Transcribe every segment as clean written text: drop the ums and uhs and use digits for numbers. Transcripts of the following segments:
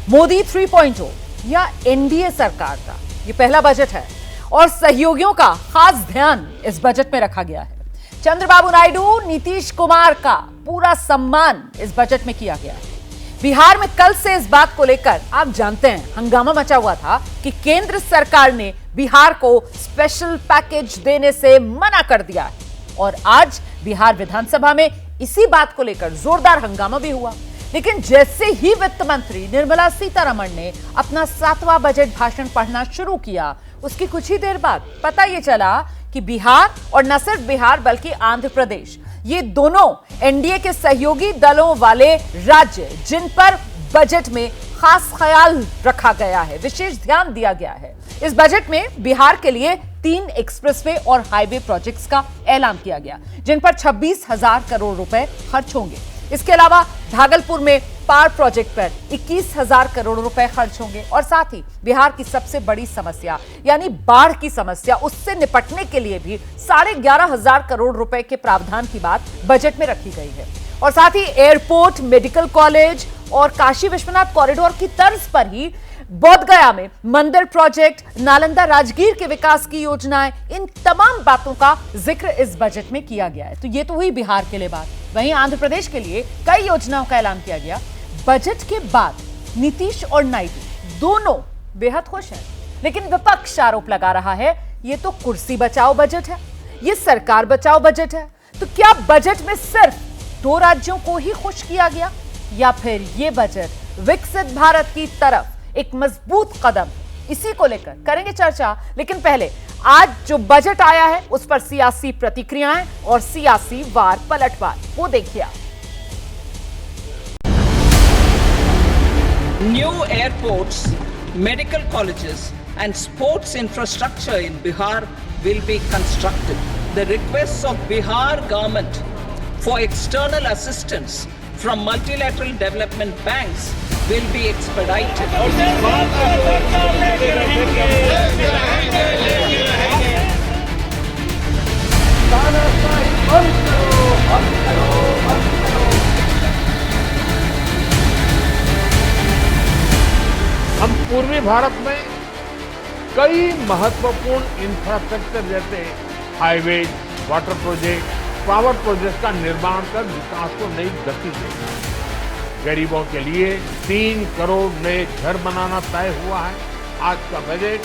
मोदी 3.0 या एनडीए सरकार का ये पहला बजट है और सहयोगियों का खास ध्यान इस बजट में रखा गया है। चंद्रबाबू नायडू, नीतीश कुमार का पूरा सम्मान इस बजट में किया गया है। बिहार में कल से इस बात को लेकर आप जानते हैं हंगामा मचा हुआ था कि केंद्र सरकार ने बिहार को स्पेशल पैकेज देने से मना कर दिया है और आज बिहार विधानसभा में इसी बात को लेकर जोरदार हंगामा भी हुआ। लेकिन जैसे ही वित्त मंत्री निर्मला सीतारमण ने अपना 7वां बजट भाषण पढ़ना शुरू किया, उसकी कुछ ही देर बाद पता यह चला कि बिहार और न सिर्फ बिहार बल्कि आंध्र प्रदेश, ये दोनों एनडीए के सहयोगी दलों वाले राज्य जिन पर बजट में खास ख्याल रखा गया है, विशेष ध्यान दिया गया है। इस बजट में बिहार के लिए 3 एक्सप्रेसवे और हाईवे प्रोजेक्ट्स का ऐलान किया गया, जिन पर 26,000 करोड़ रुपए खर्च होंगे। इसके अलावा भागलपुर में पावर प्रोजेक्ट पर 21,000 करोड़ रुपए खर्च होंगे और साथ ही बिहार की सबसे बड़ी समस्या यानी बाढ़ की समस्या, उससे निपटने के लिए भी 11,500 करोड़ रुपए के प्रावधान की बात बजट में रखी गई है। और साथ ही एयरपोर्ट, मेडिकल कॉलेज और काशी विश्वनाथ कॉरिडोर की तर्ज पर ही बोधगया में मंदिर प्रोजेक्ट, नालंदा राजगीर के विकास की योजनाएं, इन तमाम बातों का जिक्र इस बजट में किया गया है। तो ये तो हुई बिहार के लिए बात। वहीं आंध्र प्रदेश के लिए कई योजनाओं का ऐलान किया गया। बजट के बाद नीतीश और नायडू दोनों बेहद खुश हैं, लेकिन विपक्ष आरोप लगा रहा है ये तो कुर्सी बचाओ बजट है, ये सरकार बचाओ बजट है। तो क्या बजट में सिर्फ 2 राज्यों को ही खुश किया गया या फिर ये बजट विकसित भारत की तरफ एक मजबूत कदम? इसी को लेकर करेंगे चर्चा। लेकिन पहले आज जो बजट आया है उस पर सियासी प्रतिक्रियाएं और सियासी वार पलटवार, वो देखिए आप। New airports, medical colleges and sports infrastructure in Bihar will be constructed. The requests of Bihar government for external assistance from multilateral development banks will be expedited. हम पूर्वी भारत में कई महत्वपूर्ण इंफ्रास्ट्रक्चर जैसे highway, water project, power project का निर्माण कर विकास को नई गति देंगे। गरीबों के लिए 3 करोड़ नए घर बनाना तय हुआ है। आज का बजट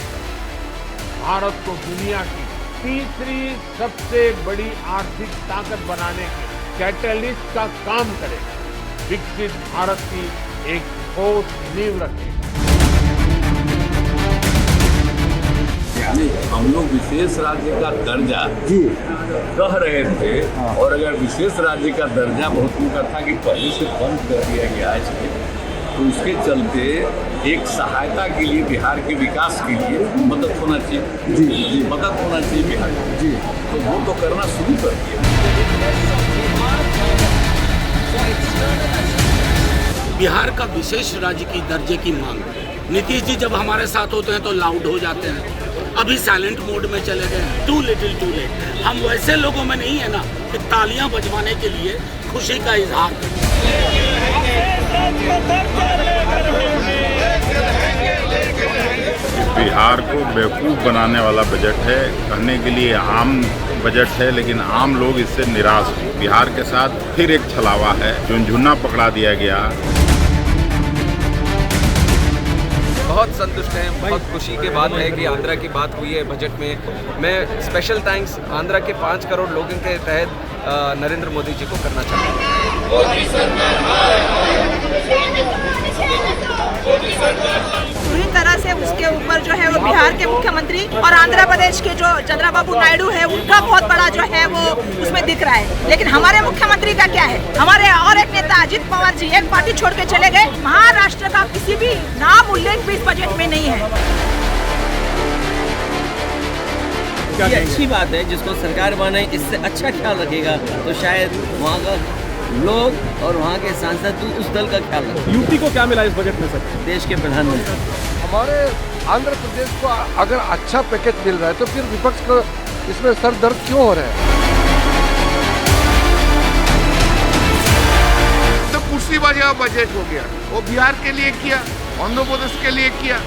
भारत को दुनिया की तीसरी सबसे बड़ी आर्थिक ताकत बनाने के कैटलिस्ट का काम करेगा। विकसित भारत की एक ठोस नींव रखेगा। हम लोग विशेष राज्य का दर्जा कह रहे थे और अगर विशेष राज्य का दर्जा बहुत उनका था कि पहले से बंद कर दिया गया है, तो उसके चलते एक सहायता के लिए बिहार के विकास के लिए मदद होना चाहिए। जी मदद होना चाहिए बिहार जी, तो वो तो करना शुरू कर दिया। बिहार का विशेष राज्य की दर्जे की मांग, नीतीश जी जब हमारे साथ होते हैं तो लाउड हो जाते हैं, अभी साइलेंट मोड में चले गए। Too little too late. हम वैसे लोगों में नहीं है ना कि तालियां बजवाने के लिए खुशी का इजहार करें। बिहार को बेवकूफ़ बनाने वाला बजट है, कहने के लिए आम बजट है, लेकिन आम लोग इससे निराश हैं। बिहार के साथ फिर एक छलावा है, झुनझुना पकड़ा दिया गया। बहुत संतुष्ट हैं। बहुत खुशी की बात है कि आंध्रा की बात हुई है बजट में। मैं स्पेशल थैंक्स आंध्रा के 5 करोड़ लोगों के तहत नरेंद्र मोदी जी को करना चाहता हूँ। पूरी तरह से उसके ऊपर जो है वो बिहार के मुख्यमंत्री और आंध्र प्रदेश के जो चंद्रबाबू नायडू है उनका बहुत बड़ा जो है वो उसमें दिख रहा है। लेकिन हमारे मुख्यमंत्री का क्या है? हमारे और एक नेता अजित पवार जी एक पार्टी छोड़ के चले गए। महाराष्ट्र का किसी भी नाम उल्लेख भी इस बजट में नहीं है। ये अच्छी बात है, जिसको सरकार बनाए इससे अच्छा ख्याल रखेगा तो शायद वहाँ का लोग और वहाँ के सांसद उस दल का ख्याल रखें। यूपी को क्या मिला इस बजट में सर? देश के प्रधानमंत्री। हमारे आंध्र प्रदेश को अगर अच्छा पैकेज मिल रहा है तो फिर विपक्ष को इसमें सर दर्द क्यों हो रहा है? तो कुर्सी वाला बजट हो गया, वो बिहार के लिए किया, आंध्र प्रदेश के लिए किया,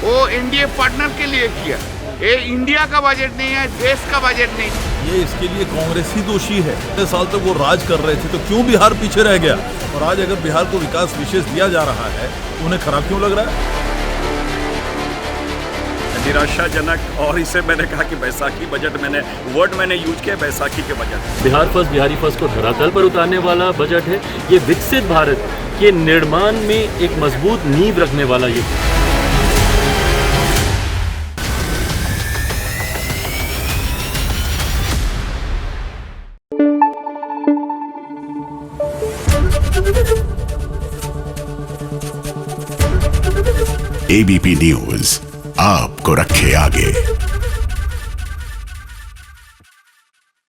वो एनडीए पार्टनर के लिए किया। ये इंडिया का बजट नहीं है, देश का बजट नहीं। ये इसके लिए कांग्रेस ही दोषी है। इतने साल तक वो राज कर रहे थे तो क्यों बिहार पीछे रह गया? और आज अगर बिहार को विकास विशेष दिया जा रहा है तो उन्हें खराब क्यों लग रहा है? निराशाजनक। और इसे मैंने कहा कि बैसाखी बजट मैंने यूज किया, बैसाखी के budget. Bihar first, Bihari first को धरातल पर उतारने वाला बजट है। ये विकसित भारत के निर्माण में एक मजबूत नींव रखने वाला ये एबीपी न्यूज आपको रखे आगे।